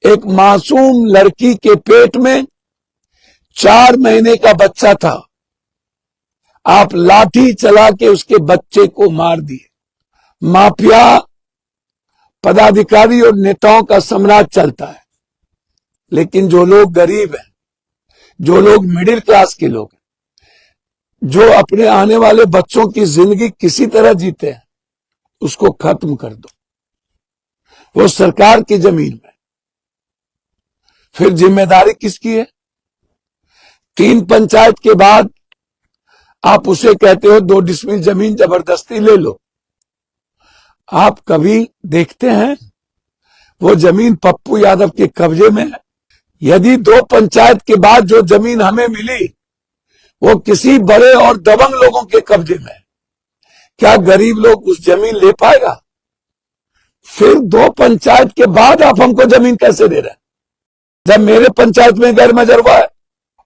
एक मासूम लड़की के पेट में 4 महीने का बच्चा था। आप लाठी चला के उसके बच्चे को मार दिए। माफिया, पदाधिकारी और नेताओं का साम्राज्य चलता है, लेकिन जो लोग गरीब हैं, जो लोग मिडिल क्लास के लोग हैं, जो अपने आने वाले बच्चों की जिंदगी किसी तरह जीते हैं, उसको खत्म कर दो। वो सरकार की जमीन में, फिर जिम्मेदारी किसकी है? 3 पंचायत के बाद आप उसे कहते हो 2 डिसमिल जमीन जबरदस्ती ले लो। आप कभी देखते हैं वो जमीन पप्पू यादव के कब्जे में है? यदि 2 पंचायत के बाद जो जमीन हमें मिली वो किसी बड़े और दबंग लोगों के कब्जे में है, क्या गरीब लोग उस जमीन ले पाएगा? फिर 2 पंचायत के बाद आप हमको जमीन कैसे दे रहे हैं, जब मेरे पंचायत में गैर मजरवा है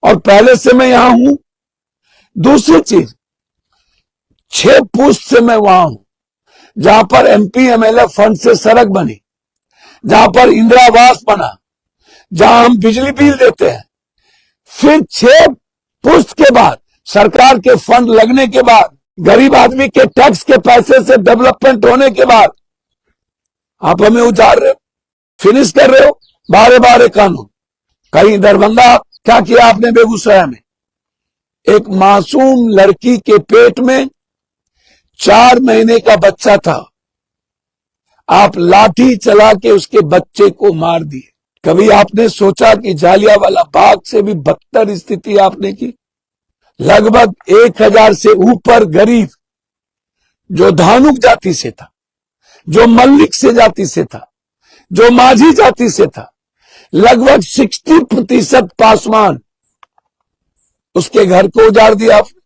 और पहले से मैं यहां हूं? दूसरी चीज, 6 पुश्त से मैं वहां हूं, जहां पर एमपी एमएलए फंड से सड़क बनी, जहां पर इंदिरा आवास बना, जहां हम बिजली बिल देते हैं। फिर 6 पुश्त के बाद, सरकार के फंड लगने के बाद, गरीब आदमी के टैक्स के पैसे से डेवलपमेंट होने के बाद आप हमें उजाड़ रहे हो, फिनिश कर रहे हो 12 कानून। कहीं दरभंगा क्या किया आपने? बेगूसराय में एक मासूम लड़की के पेट में 4 महीने का बच्चा था। आप लाठी चला के उसके बच्चे को मार दिए। कभी आपने सोचा कि जालियांवाला बाग से भी बदतर स्थिति आपने की? लगभग 1000 से ऊपर गरीब, जो धानुक जाति से था, जो मल्लिक से जाति से था, जो माझी जाति से था, लगभग 60% पासवान, उसके घर को उजाड़ दिया आपने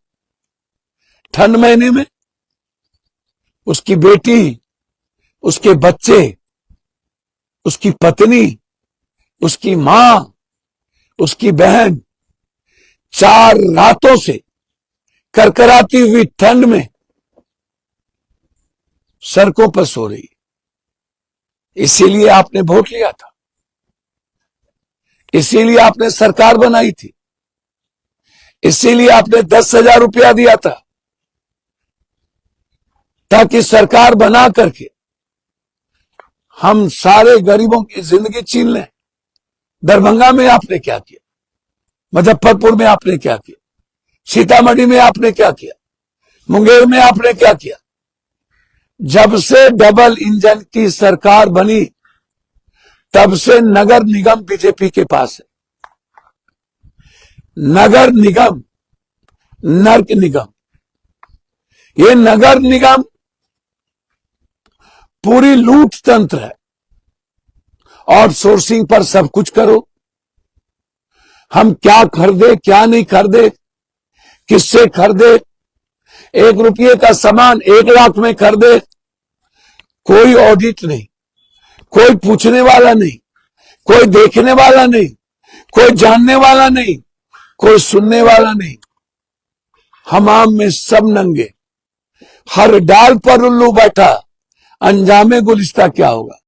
ठंड महीने में। उसकी बेटी, उसके बच्चे, उसकी पत्नी, उसकी मां, उसकी बहन 4 रातों से करकराती हुई ठंड में सड़कों पर सो रही। इसीलिए आपने वोट लिया था, इसीलिए आपने सरकार बनाई थी, इसीलिए आपने 10,000 रुपया दिया था, ताकि सरकार बना करके हम सारे गरीबों की जिंदगी छीन लें। दरभंगा में आपने क्या किया? मुजफ्फरपुर में आपने क्या किया? सीतामढ़ी में आपने क्या किया? मुंगेर में आपने क्या किया? जब से डबल इंजन की सरकार बनी, तब से नगर निगम बीजेपी के पास है। नगर निगम, नर्क निगम, ये नगर निगम पूरी लूट तंत्र है। आउटसोर्सिंग पर सब कुछ करो। हम क्या खरीदे, क्या नहीं खरीदे, किससे खरीदे, 1 रुपये का सामान 1 लाख में खरीदे, कोई ऑडिट नहीं, कोई पूछने वाला नहीं, कोई देखने वाला नहीं, कोई जानने वाला नहीं, कोई सुनने वाला नहीं। हमाम में सब नंगे, हर डाल पर उल्लू बैठा, अंजामे गुलिस्ता क्या होगा?